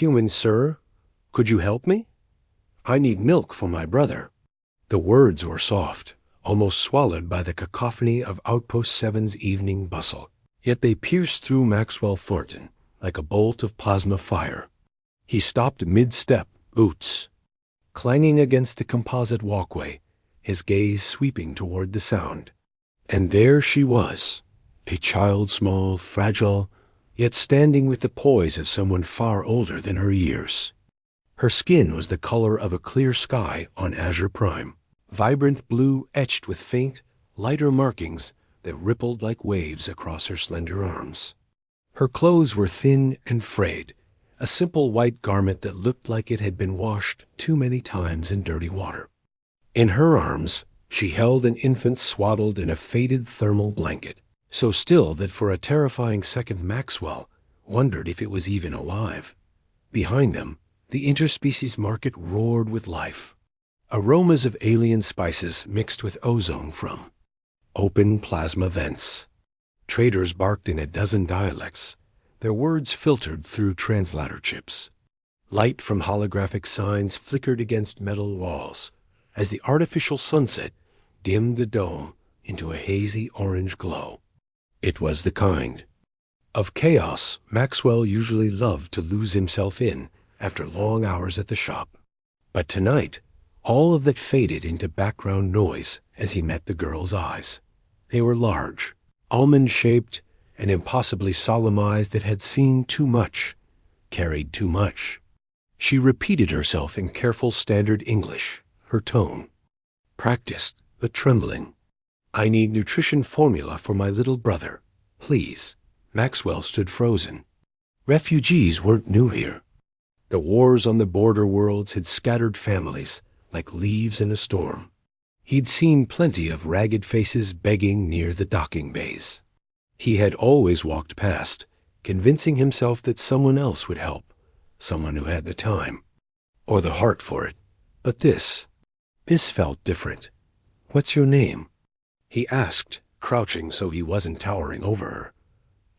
"Human sir, could you help me? I need milk for my brother." The words were soft, almost swallowed by the cacophony of Outpost 7's evening bustle, yet they pierced through Maxwell Thornton like a bolt of plasma fire. He stopped mid-step, boots clanging against the composite walkway, his gaze sweeping toward the sound. And there she was, a child small, fragile, yet standing with the poise of someone far older than her years. Her skin was the color of a clear sky on Azure Prime, vibrant blue etched with faint, lighter markings that rippled like waves across her slender arms. Her clothes were thin and frayed, a simple white garment that looked like it had been washed too many times in dirty water. In her arms, she held an infant swaddled in a faded thermal blanket, so still that for a terrifying second Maxwell wondered if it was even alive. Behind them, the interspecies market roared with life. Aromas of alien spices mixed with ozone from open plasma vents. Traders barked in a dozen dialects, their words filtered through translator chips. Light from holographic signs flickered against metal walls as the artificial sunset dimmed the dome into a hazy orange glow. It was the kind of chaos Maxwell usually loved to lose himself in after long hours at the shop. But tonight, all of that faded into background noise as he met the girl's eyes. They were large, almond-shaped, and impossibly solemn eyes that had seen too much, carried too much. She repeated herself in careful standard English, her tone practiced but trembling. "I need nutrition formula for my little brother, please." Maxwell stood frozen. Refugees weren't new here. The wars on the border worlds had scattered families like leaves in a storm. He'd seen plenty of ragged faces begging near the docking bays. He had always walked past, convincing himself that someone else would help, someone who had the time, or the heart for it. But this felt different. "What's your name?" he asked, crouching so he wasn't towering over her.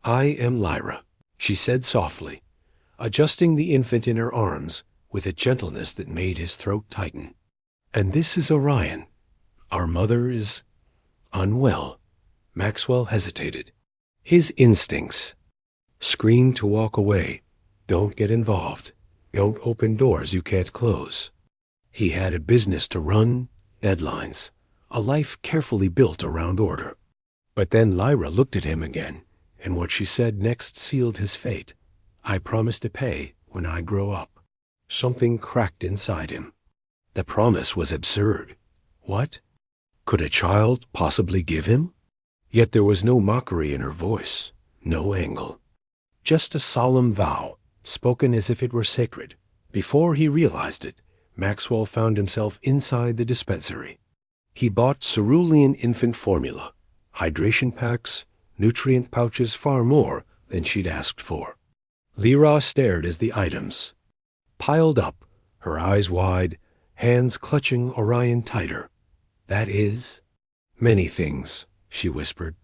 "I am Lyra," she said softly, adjusting the infant in her arms with a gentleness that made his throat tighten. "And this is Orion. Our mother is unwell." Maxwell hesitated. His instincts screamed to walk away. Don't get involved. Don't open doors you can't close. He had a business to run, deadlines, a life carefully built around order. But then Lyra looked at him again, and what she said next sealed his fate. "I promise to pay when I grow up." Something cracked inside him. The promise was absurd. What could a child possibly give him? Yet there was no mockery in her voice, no angle. Just a solemn vow, spoken as if it were sacred. Before he realized it, Maxwell found himself inside the dispensary. He bought cerulean infant formula, hydration packs, nutrient pouches, far more than she'd asked for. Lyra stared as the items piled up, her eyes wide, hands clutching Orion tighter. "That is many things," she whispered.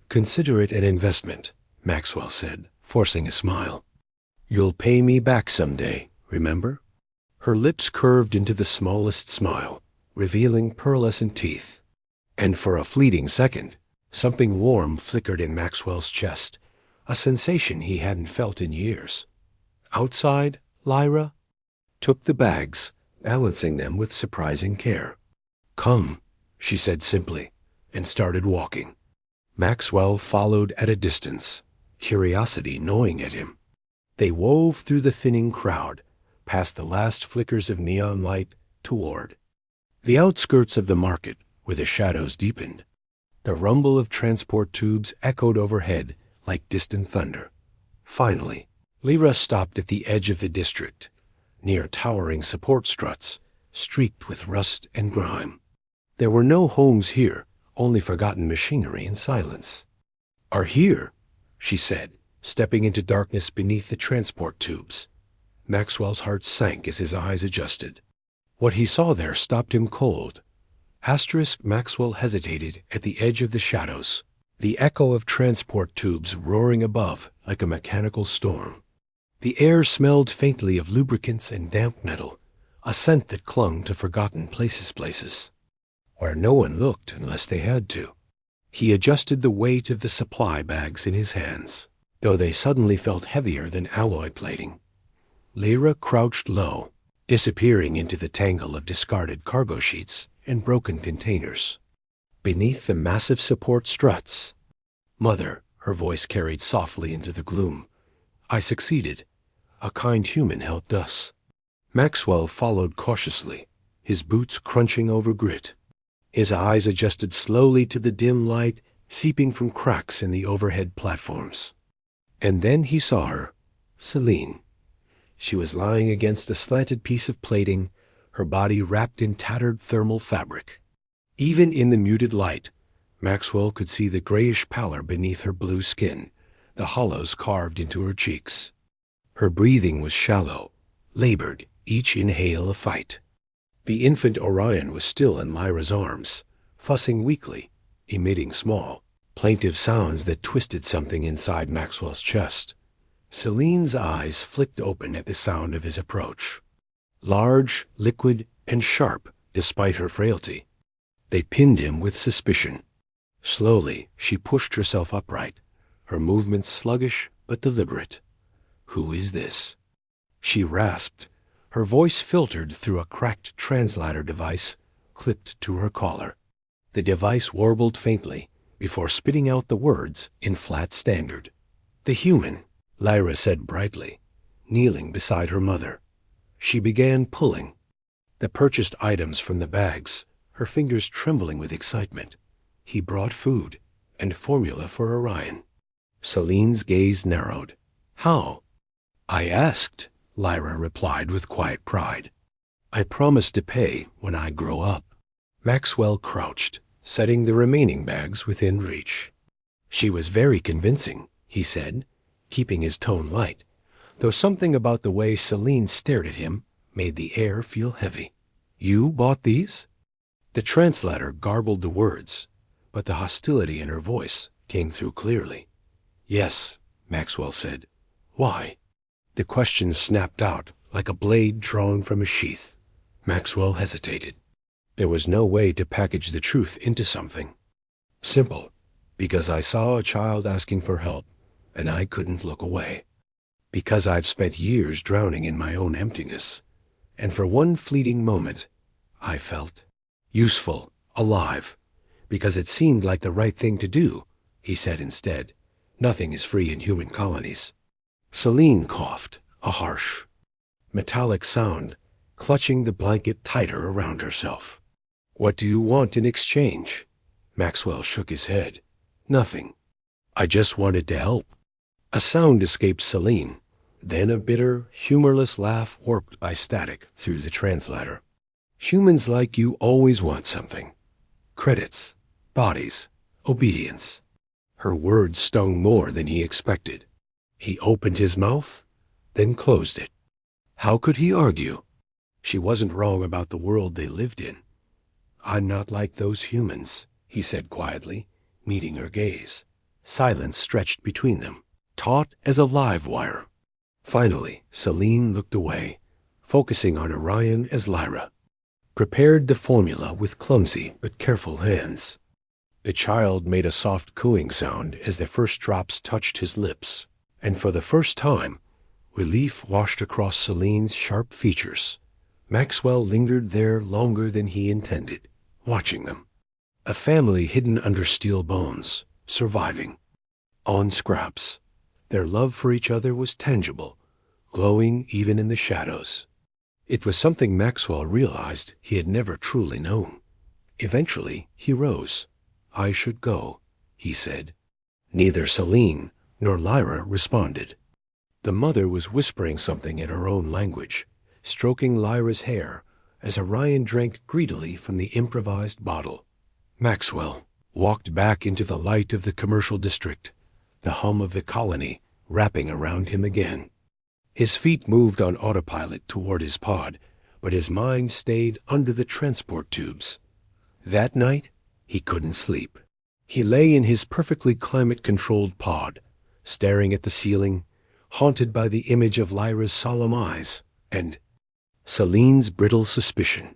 "Consider it an investment," Maxwell said, forcing a smile. "You'll pay me back someday, remember?" Her lips curved into the smallest smile, revealing pearlescent teeth. And for a fleeting second, something warm flickered in Maxwell's chest, a sensation he hadn't felt in years. Outside, Lyra took the bags, balancing them with surprising care. "Come," she said simply, and started walking. Maxwell followed at a distance, curiosity gnawing at him. They wove through the thinning crowd, past the last flickers of neon light, toward the outskirts of the market, where the shadows deepened. The rumble of transport tubes echoed overhead like distant thunder. Finally, Lyra stopped at the edge of the district, near towering support struts, streaked with rust and grime. There were no homes here, only forgotten machinery and silence. "Are here," she said, stepping into darkness beneath the transport tubes. Maxwell's heart sank as his eyes adjusted. What he saw there stopped him cold. Maxwell hesitated at the edge of the shadows, the echo of transport tubes roaring above like a mechanical storm. The air smelled faintly of lubricants and damp metal, a scent that clung to forgotten places, where no one looked unless they had to. He adjusted the weight of the supply bags in his hands, though they suddenly felt heavier than alloy plating. Lyra crouched low, disappearing into the tangle of discarded cargo sheets and broken containers. Beneath the massive support struts, "Mother," her voice carried softly into the gloom, "I succeeded. A kind human helped us." Maxwell followed cautiously, his boots crunching over grit. His eyes adjusted slowly to the dim light seeping from cracks in the overhead platforms. And then he saw her, Celine. She was lying against a slanted piece of plating, her body wrapped in tattered thermal fabric. Even in the muted light, Maxwell could see the grayish pallor beneath her blue skin, the hollows carved into her cheeks. Her breathing was shallow, labored, each inhale a fight. The infant Orion was still in Lyra's arms, fussing weakly, emitting small, plaintive sounds that twisted something inside Maxwell's chest. Celine's eyes flicked open at the sound of his approach. Large, liquid, and sharp, despite her frailty. They pinned him with suspicion. Slowly, she pushed herself upright, her movements sluggish but deliberate. "Who is this?" she rasped, her voice filtered through a cracked translator device clipped to her collar. The device warbled faintly before spitting out the words in flat standard. "The human," Lyra said brightly, kneeling beside her mother. She began pulling the purchased items from the bags, her fingers trembling with excitement. He brought food and formula for Orion. Celine's gaze narrowed. "How?" "I asked," Lyra replied with quiet pride. "I promised to pay when I grow up." Maxwell crouched, setting the remaining bags within reach. "She was very convincing," he said, keeping his tone light, though something about the way Celine stared at him made the air feel heavy. "You bought these?" The translator garbled the words, but the hostility in her voice came through clearly. "Yes," Maxwell said. "Why?" The question snapped out like a blade drawn from a sheath. Maxwell hesitated. There was no way to package the truth into something. "Simple. Because I saw a child asking for help, and I couldn't look away. Because I've spent years drowning in my own emptiness, and for one fleeting moment, I felt useful, alive. Because it seemed like the right thing to do," he said instead. "Nothing is free in human colonies." Celine coughed, a harsh, metallic sound, clutching the blanket tighter around herself. "What do you want in exchange?" Maxwell shook his head. "Nothing. I just wanted to help." A sound escaped Celine, then a bitter, humorless laugh warped by static through the translator. "Humans like you always want something. Credits, bodies, obedience." Her words stung more than he expected. He opened his mouth, then closed it. How could he argue? She wasn't wrong about the world they lived in. "I'm not like those humans," he said quietly, meeting her gaze. Silence stretched between them, taut as a live wire. Finally, Celine looked away, focusing on Orion as Lyra prepared the formula with clumsy but careful hands. The child made a soft cooing sound as the first drops touched his lips, and for the first time, relief washed across Celine's sharp features. Maxwell lingered there longer than he intended, watching them. A family hidden under steel bones, surviving. On scraps. Their love for each other was tangible, glowing even in the shadows. It was something Maxwell realized he had never truly known. Eventually, he rose. "I should go," he said. Neither Celine nor Lyra responded. The mother was whispering something in her own language, stroking Lyra's hair as Orion drank greedily from the improvised bottle. Maxwell walked back into the light of the commercial district, the hum of the colony wrapping around him again. His feet moved on autopilot toward his pod, but his mind stayed under the transport tubes. That night, he couldn't sleep. He lay in his perfectly climate-controlled pod, staring at the ceiling, haunted by the image of Lyra's solemn eyes, and Celine's brittle suspicion.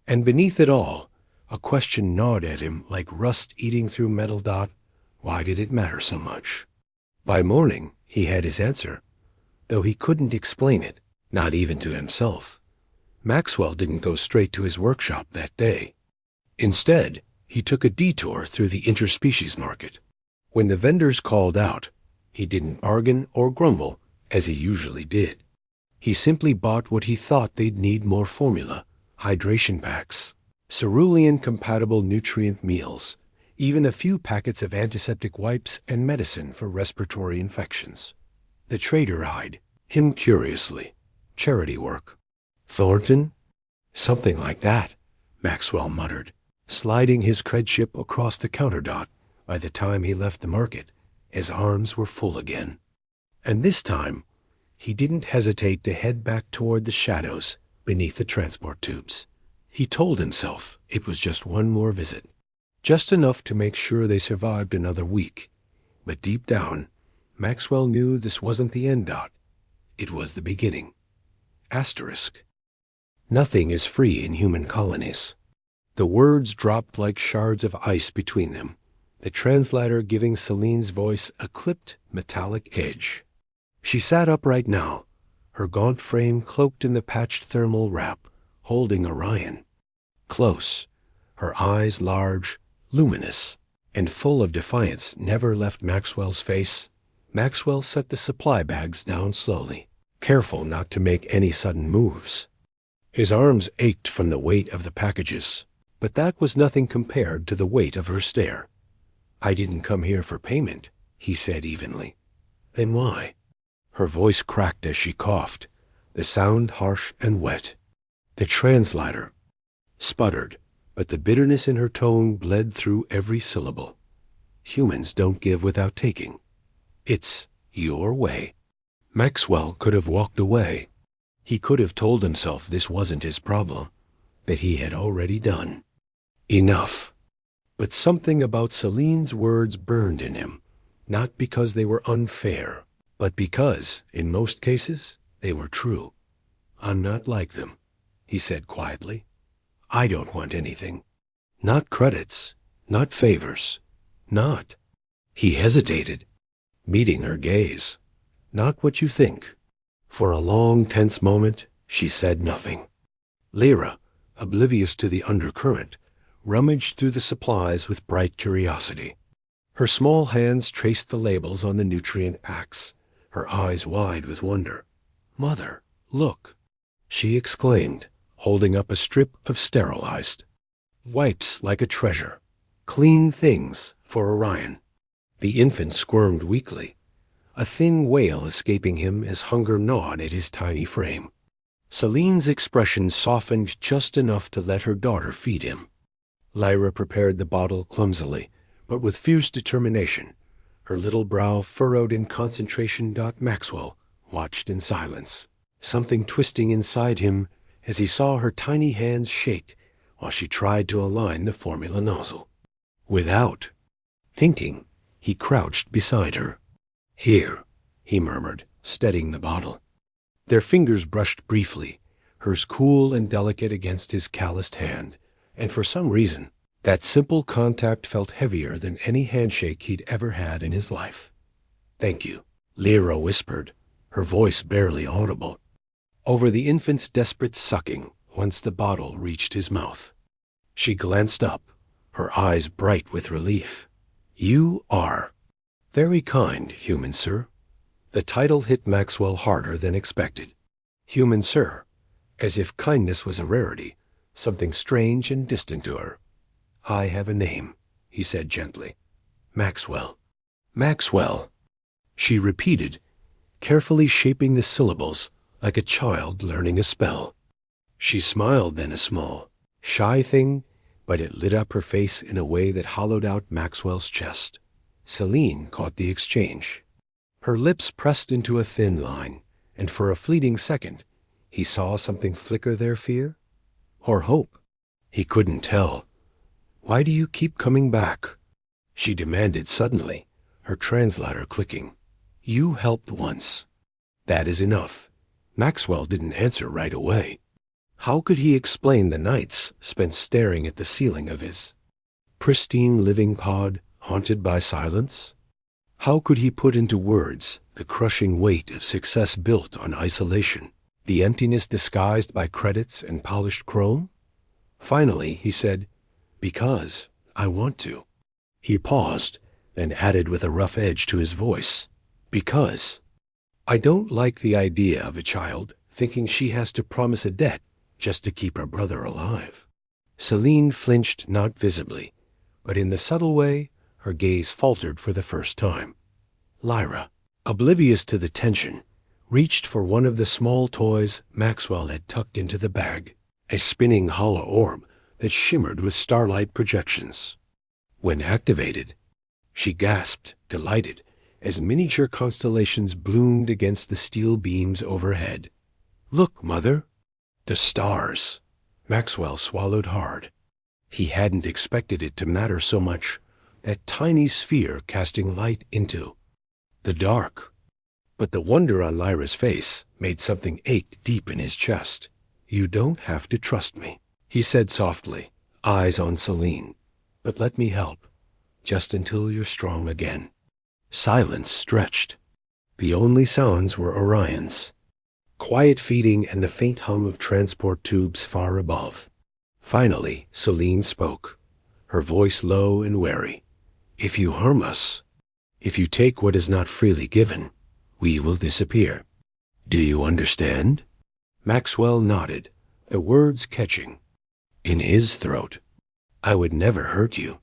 And beneath it all, a question gnawed at him like rust eating through metal. Why did it matter so much? By morning, he had his answer, though he couldn't explain it, not even to himself. Maxwell didn't go straight to his workshop that day. Instead, he took a detour through the interspecies market. When the vendors called out, he didn't bargain or grumble, as he usually did. He simply bought what he thought they'd need: more formula, hydration packs, cerulean-compatible nutrient meals, even a few packets of antiseptic wipes and medicine for respiratory infections. The trader eyed him curiously. Charity work. Thornton? Something like that, Maxwell muttered, sliding his credship across the counter. By the time he left the market, his arms were full again. And this time, he didn't hesitate to head back toward the shadows beneath the transport tubes. He told himself it was just one more visit, just enough to make sure they survived another week. But deep down, Maxwell knew this wasn't the end. It was the beginning. Asterisk. Nothing is free in human colonies. The words dropped like shards of ice between them, the translator giving Celine's voice a clipped, metallic edge. She sat upright now, her gaunt frame cloaked in the patched thermal wrap, holding Orion. Close, her eyes large, luminous, and full of defiance never left Maxwell's face. Maxwell set the supply bags down slowly, careful not to make any sudden moves. His arms ached from the weight of the packages, but that was nothing compared to the weight of her stare. "I didn't come here for payment," he said evenly. "Then why?" Her voice cracked as she coughed, the sound harsh and wet. The translator sputtered, but the bitterness in her tone bled through every syllable. "Humans don't give without taking. It's your way." Maxwell could have walked away. He could have told himself this wasn't his problem, that he had already done enough. But something about Celine's words burned in him, not because they were unfair, but because, in most cases, they were true. "I'm not like them," he said quietly. "I don't want anything. Not credits, not favors, not—" He hesitated, meeting her gaze. "Not what you think." For a long, tense moment, she said nothing. Lyra, oblivious to the undercurrent, rummaged through the supplies with bright curiosity. Her small hands traced the labels on the nutrient packs, her eyes wide with wonder. "Mother, look!" she exclaimed, holding up a strip of sterilized wipes like a treasure. Clean things for Orion. The infant squirmed weakly, a thin wail escaping him as hunger gnawed at his tiny frame. Celine's expression softened just enough to let her daughter feed him. Lyra prepared the bottle clumsily, but with fierce determination, her little brow furrowed in concentration. Maxwell watched in silence, something twisting inside him as he saw her tiny hands shake while she tried to align the formula nozzle. Without thinking, he crouched beside her. "Here," he murmured, steadying the bottle. Their fingers brushed briefly, hers cool and delicate against his calloused hand, and for some reason, that simple contact felt heavier than any handshake he'd ever had in his life. "Thank you," Lyra whispered, her voice barely audible, over the infant's desperate sucking once the bottle reached his mouth. She glanced up, her eyes bright with relief. "You are very kind, human sir." The title hit Maxwell harder than expected. Human sir, as if kindness was a rarity, something strange and distant to her. "I have a name," he said gently. "Maxwell." "Maxwell," she repeated, carefully shaping the syllables like a child learning a spell. She smiled then, a small, shy thing, but it lit up her face in a way that hollowed out Maxwell's chest. Celine caught the exchange. Her lips pressed into a thin line, and for a fleeting second, he saw something flicker there: fear or hope. He couldn't tell. "Why do you keep coming back?" she demanded suddenly, her translator clicking. "You helped once. That is enough. Maxwell didn't answer right away. How could he explain the nights spent staring at the ceiling of his pristine living pod haunted by silence? How could he put into words the crushing weight of success built on isolation, the emptiness disguised by credits and polished chrome? Finally, he said, "Because I want to." He paused, then added with a rough edge to his voice, "Because I don't like the idea of a child thinking she has to promise a debt just to keep her brother alive." Celine flinched not visibly, but in the subtle way her gaze faltered for the first time. Lyra, oblivious to the tension, reached for one of the small toys Maxwell had tucked into the bag, a spinning hollow orb that shimmered with starlight projections. When activated, she gasped, delighted, as miniature constellations bloomed against the steel beams overhead. "Look, Mother!" The stars! Maxwell swallowed hard. He hadn't expected it to matter so much, that tiny sphere casting light into the dark. But the wonder on Lyra's face made something ache deep in his chest. "You don't have to trust me," he said softly, eyes on Celine. "But let me help, just until you're strong again." Silence stretched. The only sounds were Orion's quiet feeding and the faint hum of transport tubes far above. Finally, Celine spoke, her voice low and wary. "If you harm us, if you take what is not freely given, we will disappear. Do you understand?" Maxwell nodded, the words catching in his throat. "I would never hurt you."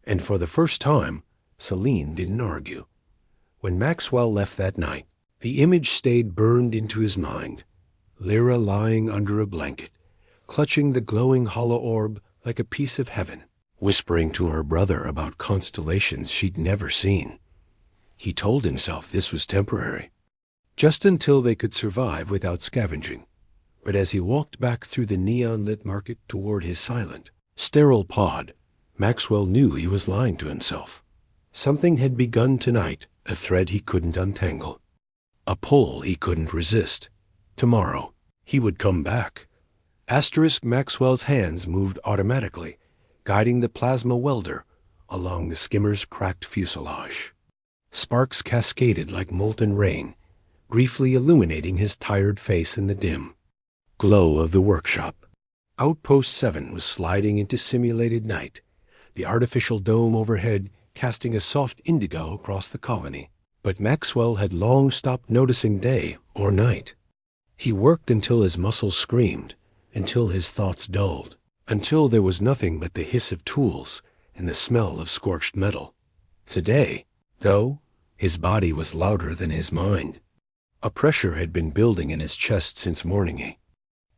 And for the first time, Celine didn't argue. When Maxwell left that night, the image stayed burned into his mind. Lyra lying under a blanket, clutching the glowing hollow orb like a piece of heaven, whispering to her brother about constellations she'd never seen. He told himself this was temporary, just until they could survive without scavenging. But as he walked back through the neon-lit market toward his silent, sterile pod, Maxwell knew he was lying to himself. Something had begun tonight, a thread he couldn't untangle, a pull he couldn't resist. Tomorrow, he would come back. Maxwell's hands moved automatically, guiding the plasma welder along the skimmer's cracked fuselage. Sparks cascaded like molten rain, briefly illuminating his tired face in the dim glow of the workshop. Outpost 7 was sliding into simulated night, the artificial dome overhead casting a soft indigo across the colony. But Maxwell had long stopped noticing day or night. He worked until his muscles screamed, until his thoughts dulled, until there was nothing but the hiss of tools and the smell of scorched metal. Today, though, his body was louder than his mind. A pressure had been building in his chest since morning, a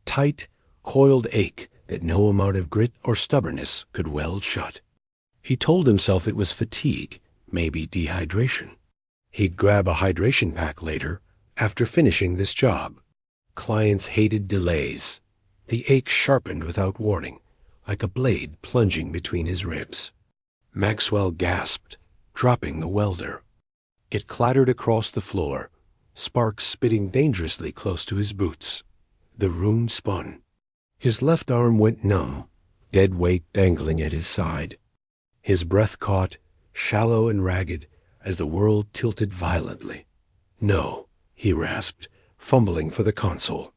tight, coiled ache that no amount of grit or stubbornness could weld shut. He told himself it was fatigue, maybe dehydration. He'd grab a hydration pack later, after finishing this job. Clients hated delays. The ache sharpened without warning, like a blade plunging between his ribs. Maxwell gasped, dropping the welder. It clattered across the floor, sparks spitting dangerously close to his boots. The room spun. His left arm went numb, dead weight dangling at his side. His breath caught, shallow and ragged, as the world tilted violently. "No," he rasped, fumbling for the console.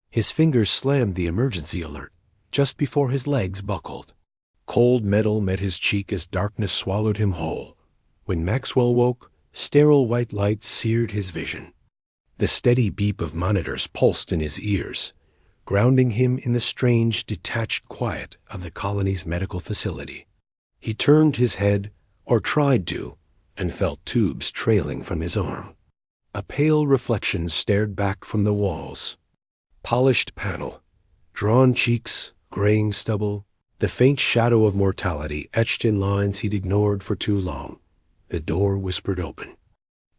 His fingers slammed the emergency alert just before his legs buckled. Cold metal met his cheek as darkness swallowed him whole. When Maxwell woke, sterile white light seared his vision. The steady beep of monitors pulsed in his ears, grounding him in the strange, detached quiet of the colony's medical facility. He turned his head, or tried to, and felt tubes trailing from his arm. A pale reflection stared back from the walls. Polished panel, drawn cheeks, graying stubble, the faint shadow of mortality etched in lines he'd ignored for too long. The door whispered open.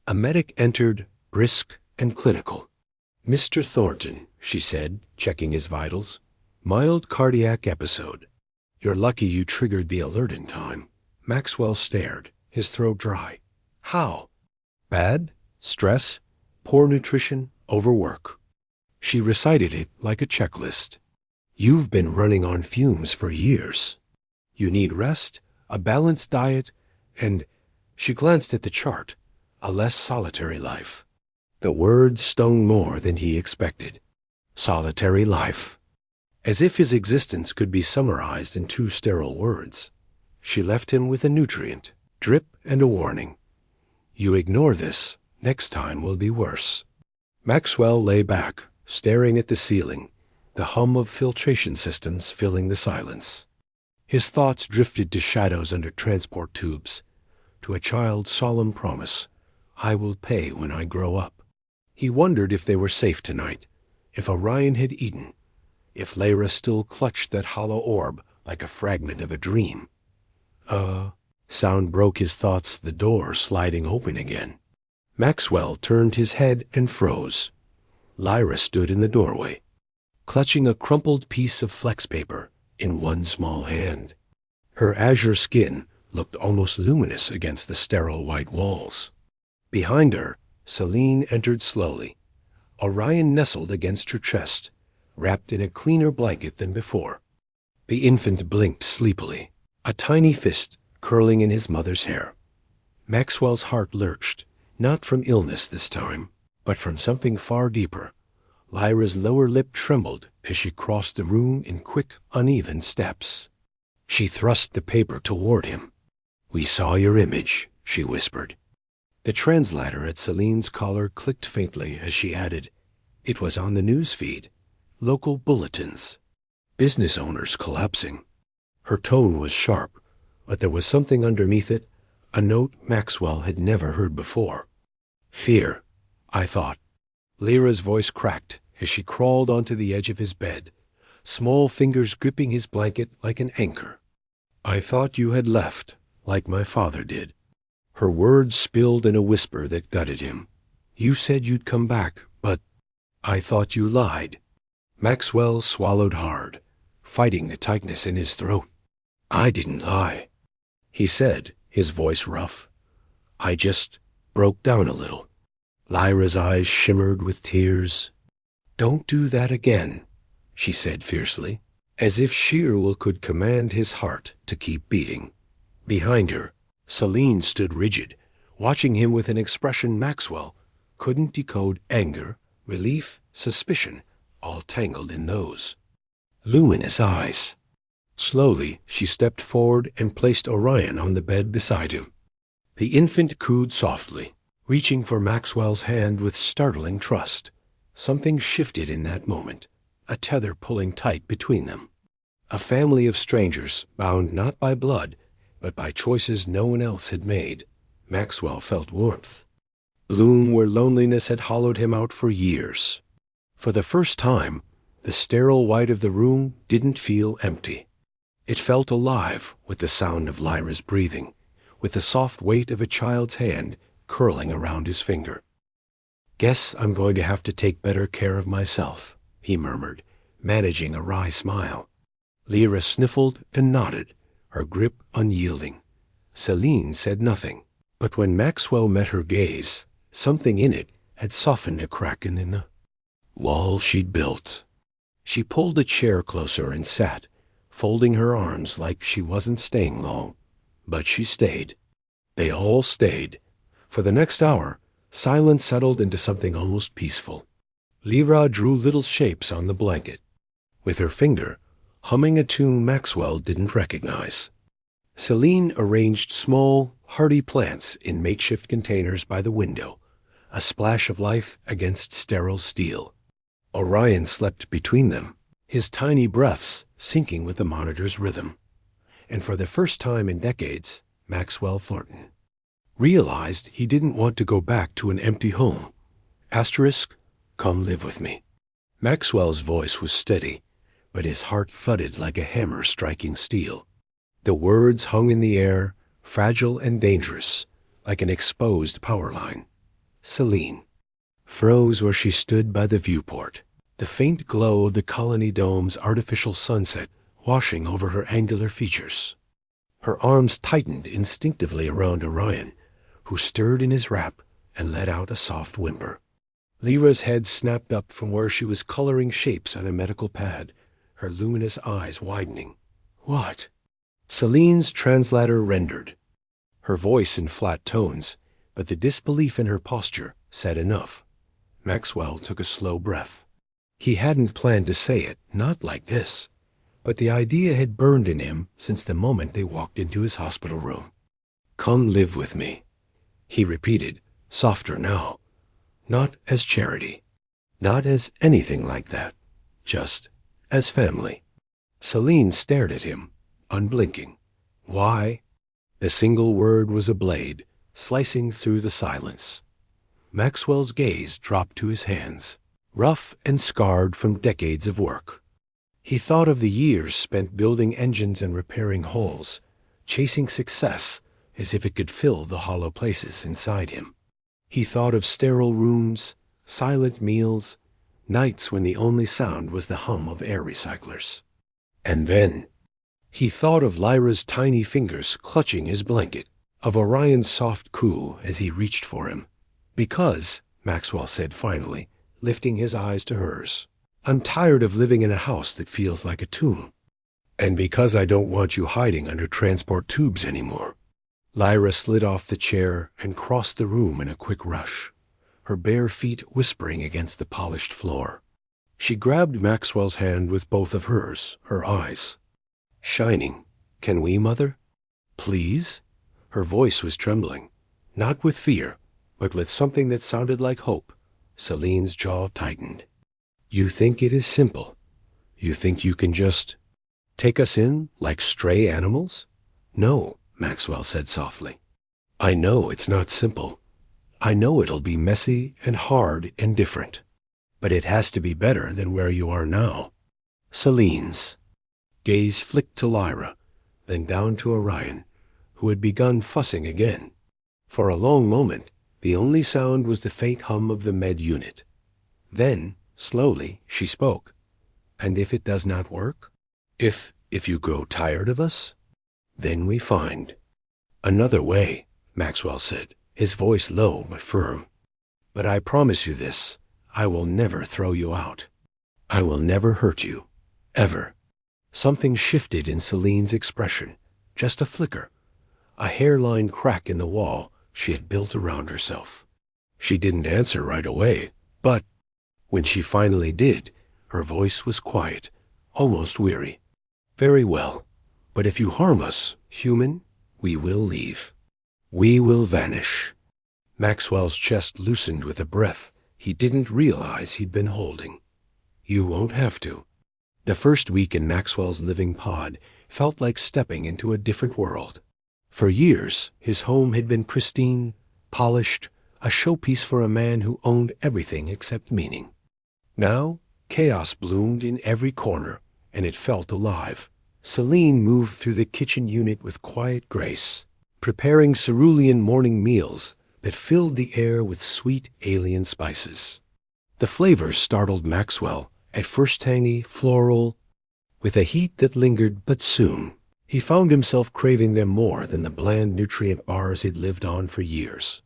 A medic entered, brisk and clinical. "Mr. Thornton," she said, checking his vitals. "Mild cardiac episode. You're lucky you triggered the alert in time." Maxwell stared, his throat dry. "How?" "Bad? Stress? Poor nutrition? overwork. She recited it like a checklist. You've been running on fumes for years. You need rest, a balanced diet, and she glanced at the chart, a less solitary life. The words stung more than he expected. Solitary life. As if his existence could be summarized in 2 sterile words. She left him with a nutrient, drip, and a warning. You ignore this, next time will be worse. Maxwell lay back, staring at the ceiling, the hum of filtration systems filling the silence. His thoughts drifted to shadows under transport tubes, to a child's solemn promise, I will pay when I grow up. He wondered if they were safe tonight, if Orion had eaten, if Lyra still clutched that hollow orb like a fragment of a dream. Sound broke his thoughts, the door sliding open again. Maxwell turned his head and froze. Lyra stood in the doorway, clutching a crumpled piece of flex paper in one small hand. Her azure skin looked almost luminous against the sterile white walls. Behind her, Selene entered slowly. Orion nestled against her chest, wrapped in a cleaner blanket than before. The infant blinked sleepily, a tiny fist curling in his mother's hair. Maxwell's heart lurched, not from illness this time, but from something far deeper. Lyra's lower lip trembled as she crossed the room in quick, uneven steps. She thrust the paper toward him. We saw your image, she whispered. The translator at Selene's collar clicked faintly as she added, it was on the news feed. Local bulletins. Business owners collapsing. Her tone was sharp, but there was something underneath it, a note Maxwell had never heard before. Fear, I thought. Lyra's voice cracked as she crawled onto the edge of his bed, small fingers gripping his blanket like an anchor. I thought you had left, like my father did. Her words spilled in a whisper that gutted him. You said you'd come back, but I thought you lied. Maxwell swallowed hard, fighting the tightness in his throat. I didn't lie, he said, his voice rough. I just broke down a little. Lyra's eyes shimmered with tears. Don't do that again, she said fiercely, as if sheer will could command his heart to keep beating. Behind her, Selene stood rigid, watching him with an expression Maxwell couldn't decode. Anger, relief, suspicion, all tangled in those luminous eyes. Slowly, she stepped forward and placed Orion on the bed beside him. The infant cooed softly, reaching for Maxwell's hand with startling trust. Something shifted in that moment, a tether pulling tight between them. A family of strangers, bound not by blood, but by choices no one else had made. Maxwell felt warmth. Bloom where loneliness had hollowed him out for years. For the first time, the sterile white of the room didn't feel empty. It felt alive with the sound of Lyra's breathing, with the soft weight of a child's hand curling around his finger. Guess I'm going to have to take better care of myself, he murmured, managing a wry smile. Lyra sniffled and nodded, her grip unyielding. Selene said nothing, but when Maxwell met her gaze, something in it had softened a crack in the wall she'd built. She pulled a chair closer and sat, folding her arms like she wasn't staying long. But she stayed. They all stayed. For the next hour, silence settled into something almost peaceful. Lyra drew little shapes on the blanket, with her finger humming a tune Maxwell didn't recognize. Selene arranged small, hardy plants in makeshift containers by the window, a splash of life against sterile steel. Orion slept between them, his tiny breaths syncing with the monitor's rhythm. And for the first time in decades, Maxwell Thornton realized he didn't want to go back to an empty home. Asterisk, come live with me. Maxwell's voice was steady, but his heart thudded like a hammer striking steel. The words hung in the air, fragile and dangerous, like an exposed power line. Selene froze where she stood by the viewport, the faint glow of the colony dome's artificial sunset washing over her angular features. Her arms tightened instinctively around Orion, who stirred in his wrap and let out a soft whimper. Lyra's head snapped up from where she was coloring shapes on a medical pad, her luminous eyes widening. What? Celine's translator rendered, her voice in flat tones, but the disbelief in her posture said enough. Maxwell took a slow breath. He hadn't planned to say it, not like this, but the idea had burned in him since the moment they walked into his hospital room. Come live with me, he repeated, softer now. Not as charity, not as anything like that, just as family. Celine stared at him, unblinking. Why? The single word was a blade, slicing through the silence. Maxwell's gaze dropped to his hands, rough and scarred from decades of work. He thought of the years spent building engines and repairing hulls, chasing success as if it could fill the hollow places inside him. He thought of sterile rooms, silent meals, nights when the only sound was the hum of air recyclers. And then he thought of Lyra's tiny fingers clutching his blanket, of Orion's soft coo as he reached for him. Because, Maxwell said finally, lifting his eyes to hers, I'm tired of living in a house that feels like a tomb. And because I don't want you hiding under transport tubes anymore. Lyra slid off the chair and crossed the room in a quick rush, her bare feet whispering against the polished floor. She grabbed Maxwell's hand with both of hers, her eyes shining. Can we, Mother? Please? Her voice was trembling, not with fear, but with something that sounded like hope. Celine's jaw tightened. You think it is simple? You think you can just take us in like stray animals? No, Maxwell said softly. I know it's not simple. I know it'll be messy and hard and different. But it has to be better than where you are now. Celine's gaze flicked to Lyra, then down to Orion, who had begun fussing again. For a long moment, the only sound was the faint hum of the med unit. Then, slowly, she spoke. And if it does not work? If you grow tired of us? Then we find another way, Maxwell said, his voice low but firm. But I promise you this, I will never throw you out. I will never hurt you. Ever. Something shifted in Celine's expression, just a flicker, a hairline crack in the wall she had built around herself. She didn't answer right away, but when she finally did, her voice was quiet, almost weary. Very well, but if you harm us, human, we will leave. We will vanish. Maxwell's chest loosened with a breath he didn't realize he'd been holding. You won't have to. The first week in Maxwell's living pod felt like stepping into a different world. For years, his home had been pristine, polished, a showpiece for a man who owned everything except meaning. Now, chaos bloomed in every corner, and it felt alive. Celine moved through the kitchen unit with quiet grace, preparing cerulean morning meals that filled the air with sweet alien spices. The flavors startled Maxwell, at first tangy, floral, with a heat that lingered, but soon he found himself craving them more than the bland nutrient bars he'd lived on for years.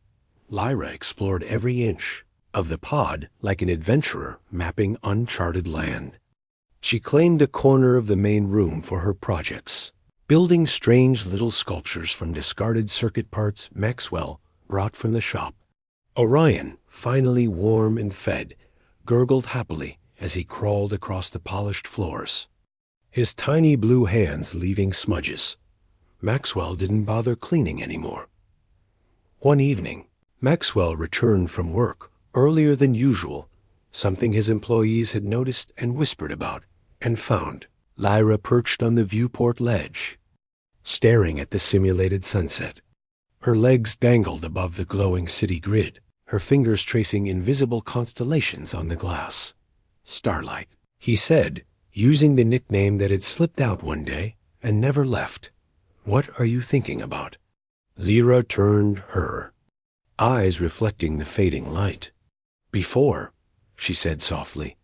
Lyra explored every inch of the pod like an adventurer mapping uncharted land. She claimed a corner of the main room for her projects, building strange little sculptures from discarded circuit parts Maxwell brought from the shop. Orion, finally warm and fed, gurgled happily as he crawled across the polished floors, his tiny blue hands leaving smudges. Maxwell didn't bother cleaning anymore. One evening, Maxwell returned from work earlier than usual, something his employees had noticed and whispered about, and found Lyra perched on the viewport ledge, staring at the simulated sunset. Her legs dangled above the glowing city grid, her fingers tracing invisible constellations on the glass. Starlight, he said, using the nickname that had slipped out one day and never left. What are you thinking about? Lyra turned her, eyes reflecting the fading light. Before, she said softly,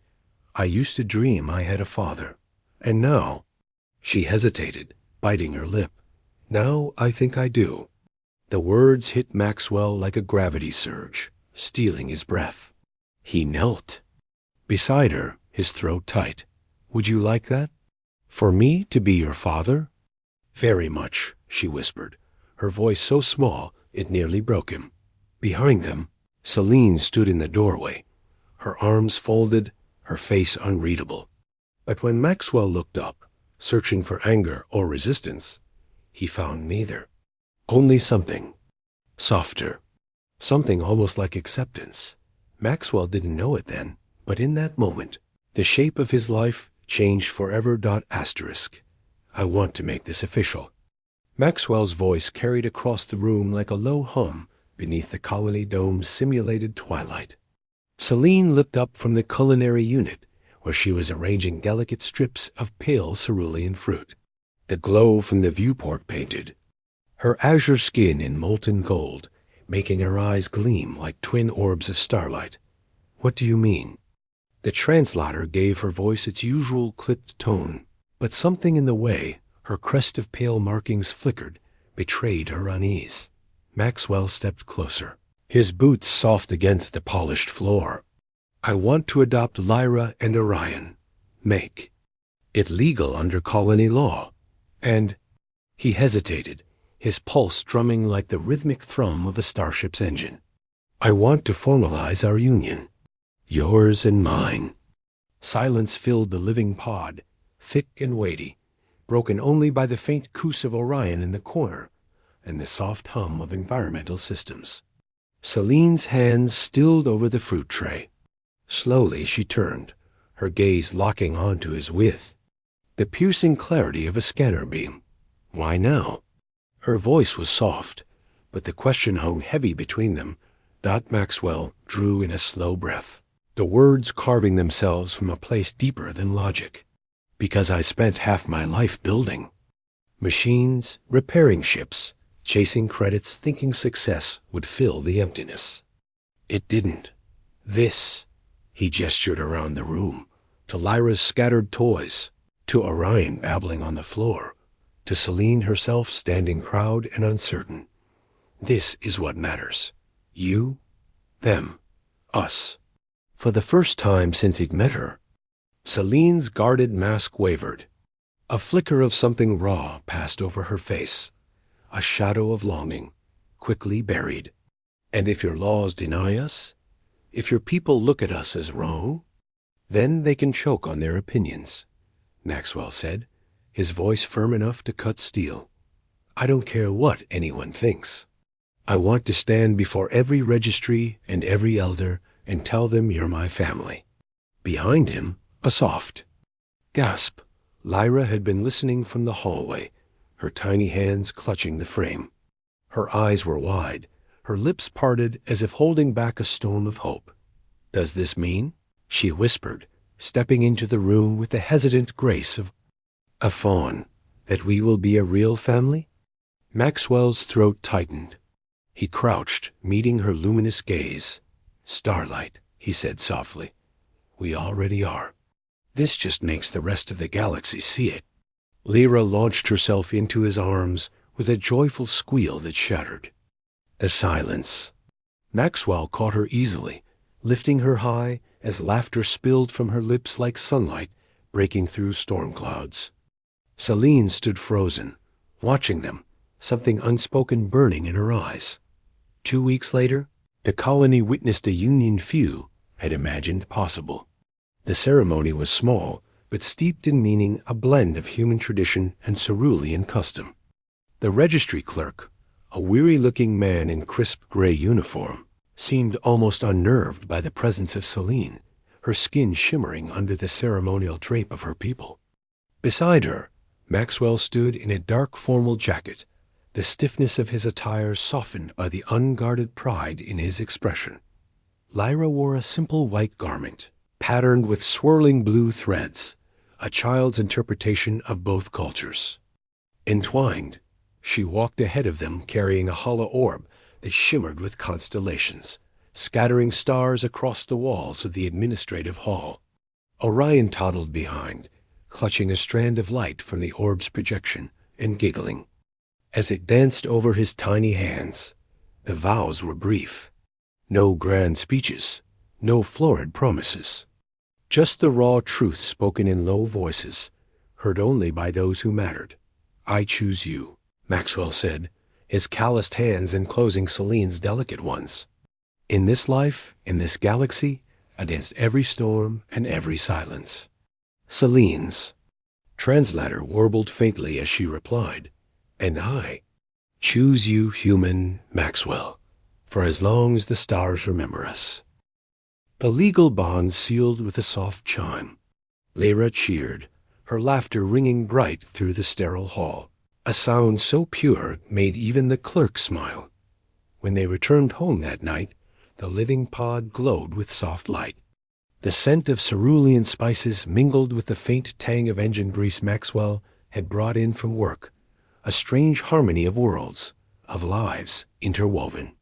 I used to dream I had a father. And now, she hesitated, biting her lip. Now I think I do. The words hit Maxwell like a gravity surge, stealing his breath. He knelt. Beside her, his throat tight. "Would you like that? For me to be your father?" "Very much," she whispered, her voice so small it nearly broke him. Behind them, Celine stood in the doorway, her arms folded, her face unreadable. But when Maxwell looked up, searching for anger or resistance, he found neither. Only something softer, something almost like acceptance. Maxwell didn't know it then, but in that moment, the shape of his life changed forever. I want to make this official. Maxwell's voice carried across the room like a low hum beneath the colony dome's simulated twilight. Celine looked up from the culinary unit, where she was arranging delicate strips of pale cerulean fruit. The glow from the viewport painted her azure skin in molten gold, making her eyes gleam like twin orbs of starlight. "What do you mean?" The translator gave her voice its usual clipped tone, but something in the way her crest of pale markings flickered betrayed her unease. Maxwell stepped closer, his boots soft against the polished floor. "I want to adopt Lyra and Orion. Make it legal under colony law. And—" He hesitated, his pulse drumming like the rhythmic thrum of a starship's engine. "I want to formalize our union. Yours and mine." Silence filled the living pod, thick and weighty, broken only by the faint coos of Orion in the corner and the soft hum of environmental systems. Celine's hands stilled over the fruit tray. Slowly she turned, her gaze locking onto his with the piercing clarity of a scanner beam. Why now? Her voice was soft, but the question hung heavy between them. Maxwell drew in a slow breath, the words carving themselves from a place deeper than logic. "Because I spent half my life building machines, repairing ships, chasing credits, thinking success would fill the emptiness. It didn't. This," he gestured around the room, to Lyra's scattered toys, to Orion babbling on the floor, to Celine herself standing proud and uncertain. "This is what matters. You, them, us." For the first time since he'd met her, Celine's guarded mask wavered. A flicker of something raw passed over her face, a shadow of longing, quickly buried. "And if your laws deny us, if your people look at us as wrong, then they can choke on their opinions," Maxwell said, his voice firm enough to cut steel. "I don't care what anyone thinks. I want to stand before every registry and every elder and tell them you're my family." Behind him, a soft gasp. Lyra had been listening from the hallway, her tiny hands clutching the frame. Her eyes were wide, her lips parted as if holding back a storm of hope. "Does this mean," she whispered, stepping into the room with the hesitant grace of a fawn, "that we will be a real family?" Maxwell's throat tightened. He crouched, meeting her luminous gaze. "Starlight," he said softly, "we already are. This just makes the rest of the galaxy see it." Lyra launched herself into his arms with a joyful squeal that shattered. A silence. Maxwell caught her easily, lifting her high as laughter spilled from her lips like sunlight breaking through storm clouds. Celine stood frozen, watching them, something unspoken burning in her eyes. 2 weeks later, the colony witnessed a union few had imagined possible. The ceremony was small, but steeped in meaning, a blend of human tradition and cerulean custom. The registry clerk, a weary-looking man in crisp gray uniform, seemed almost unnerved by the presence of Celine, her skin shimmering under the ceremonial drape of her people. Beside her, Maxwell stood in a dark formal jacket, the stiffness of his attire softened by the unguarded pride in his expression. Lyra wore a simple white garment, patterned with swirling blue threads, a child's interpretation of both cultures. Entwined, she walked ahead of them carrying a hollow orb that shimmered with constellations, scattering stars across the walls of the administrative hall. Orion toddled behind, clutching a strand of light from the orb's projection and giggling. As it danced over his tiny hands, the vows were brief. No grand speeches, No florid promises. Just the raw truth spoken in low voices, heard only by those who mattered. "I choose you," Maxwell said, his calloused hands enclosing Celine's delicate ones. "In this life, in this galaxy, against every storm and every silence." Celine's translator warbled faintly as she replied, "And I choose you, human Maxwell, for as long as the stars remember us." The legal bond sealed with a soft chime. Lyra cheered, her laughter ringing bright through the sterile hall. A sound so pure made even the clerk smile. When they returned home that night, the living pod glowed with soft light. The scent of cerulean spices mingled with the faint tang of engine grease Maxwell had brought in from work, a strange harmony of worlds, of lives interwoven.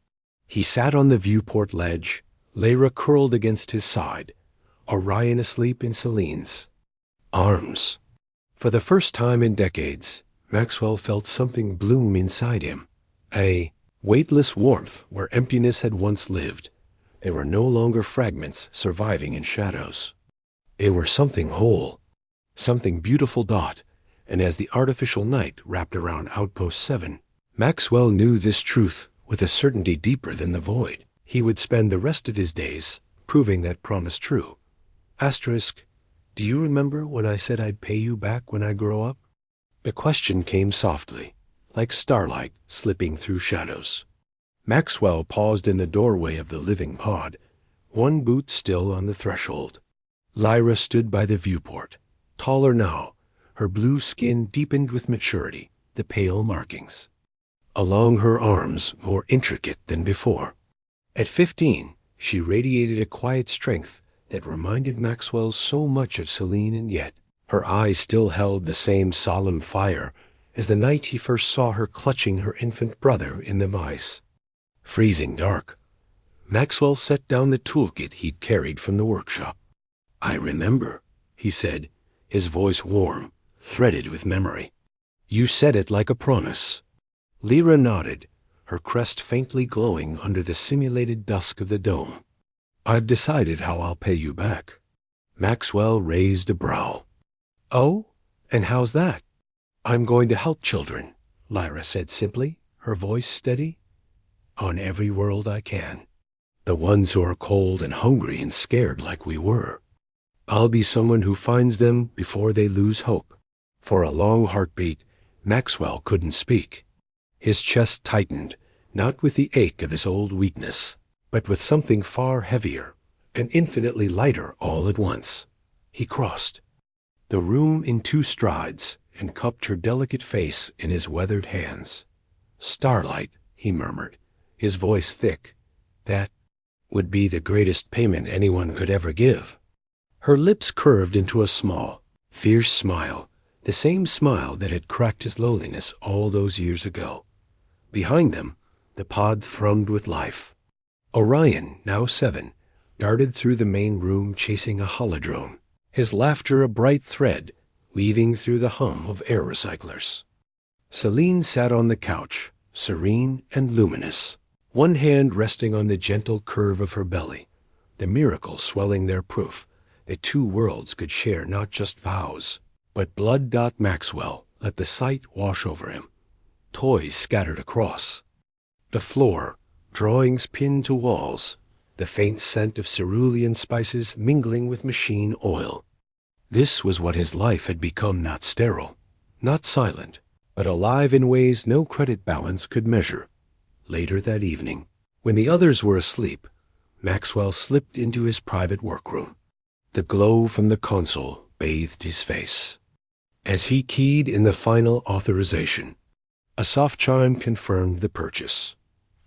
He sat on the viewport ledge, Lyra curled against his side, Orion asleep in Celine's arms. For the first time in decades, Maxwell felt something bloom inside him, a weightless warmth where emptiness had once lived. They were no longer fragments surviving in shadows. They were something whole, something beautiful. And as the artificial night wrapped around Outpost 7, Maxwell knew this truth with a certainty deeper than the void. He would spend the rest of his days proving that promise true. Asterisk, do you remember when I said I'd pay you back when I grow up? The question came softly, like starlight slipping through shadows. Maxwell paused in the doorway of the living pod, one boot still on the threshold. Lyra stood by the viewport, taller now, her blue skin deepened with maturity, the pale markings along her arms more intricate than before. At 15, she radiated a quiet strength that reminded Maxwell so much of Celine, and yet her eyes still held the same solemn fire as the night he first saw her clutching her infant brother in the vise. Freezing dark, Maxwell set down the toolkit he'd carried from the workshop. "I remember," he said, his voice warm, threaded with memory. "You said it like a promise." Lyra nodded, her crest faintly glowing under the simulated dusk of the dome. "I've decided how I'll pay you back." Maxwell raised a brow. "Oh? And how's that?" "I'm going to help children," Lyra said simply, her voice steady. "On every world I can. The ones who are cold and hungry and scared like we were. I'll be someone who finds them before they lose hope." For a long heartbeat, Maxwell couldn't speak. His chest tightened, not with the ache of his old weakness, but with something far heavier and infinitely lighter all at once. He crossed the room in 2 strides and cupped her delicate face in his weathered hands. "Starlight," he murmured, his voice thick, "that would be the greatest payment anyone could ever give." Her lips curved into a small, fierce smile, the same smile that had cracked his loneliness all those years ago. Behind them, the pod thrummed with life. Orion, now 7, darted through the main room chasing a holodrome, his laughter a bright thread weaving through the hum of air recyclers. Celine sat on the couch, serene and luminous, one hand resting on the gentle curve of her belly, the miracle swelling their proof that 2 worlds could share not just vows, but blood. Maxwell let the sight wash over him. Toys scattered across the floor, drawings pinned to walls, the faint scent of cerulean spices mingling with machine oil. This was what his life had become, not sterile, not silent, but alive in ways no credit balance could measure. Later that evening, when the others were asleep, Maxwell slipped into his private workroom. The glow from the console bathed his face. As he keyed in the final authorization, a soft chime confirmed the purchase.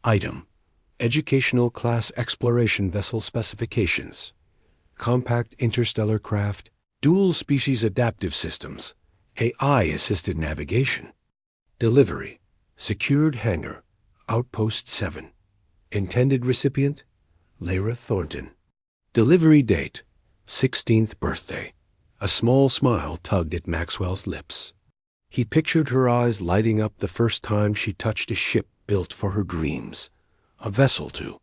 Item: Educational Class Exploration Vessel Specifications. Compact interstellar craft, dual species adaptive systems, AI-assisted navigation. Delivery: Secured hangar, Outpost 7. Intended recipient: Lyra Thornton. Delivery date: 16th birthday. A small smile tugged at Maxwell's lips. He pictured her eyes lighting up the first time she touched a ship built for her dreams, a vessel to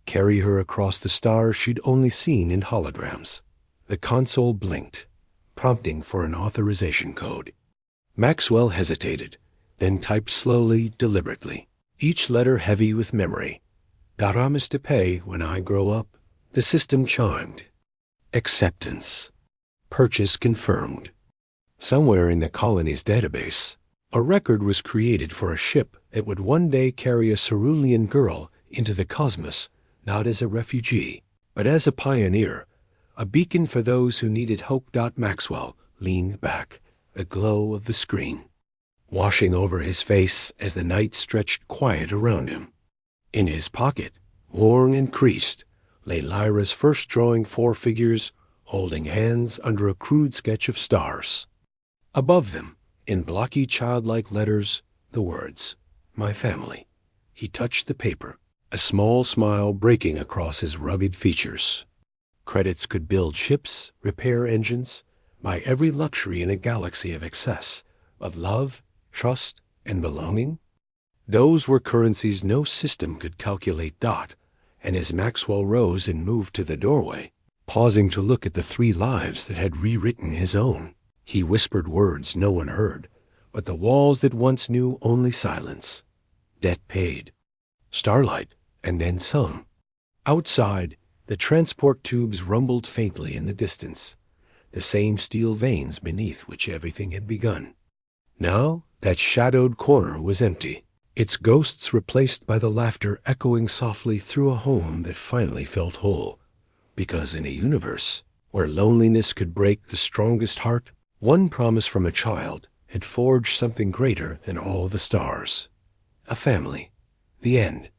carry her across the stars she'd only seen in holograms. The console blinked, prompting for an authorization code. Maxwell hesitated, then typed slowly, deliberately, each letter heavy with memory. "Promise to pay when I grow up." The system chimed. Acceptance. Purchase confirmed. Somewhere in the colony's database, a record was created for a ship that would one day carry a cerulean girl into the cosmos, not as a refugee, but as a pioneer, a beacon for those who needed hope. Maxwell leaned back, the glow of the screen washing over his face as the night stretched quiet around him. In his pocket, worn and creased, lay Lyra's first drawing, 4 figures holding hands under a crude sketch of stars. Above them, in blocky childlike letters, the words, "My family." He touched the paper, a small smile breaking across his rugged features. Credits could build ships, repair engines, buy every luxury in a galaxy of excess, of love, trust, and belonging. Those were currencies no system could calculate. And as Maxwell rose and moved to the doorway, pausing to look at the 3 lives that had rewritten his own, he whispered words no one heard, but the walls that once knew only silence. Debt paid. Starlight, and then some. Outside, the transport tubes rumbled faintly in the distance, the same steel veins beneath which everything had begun. Now, that shadowed corner was empty, its ghosts replaced by the laughter echoing softly through a home that finally felt whole. Because in a universe where loneliness could break the strongest heart, one promise from a child had forged something greater than all the stars. A family. The end.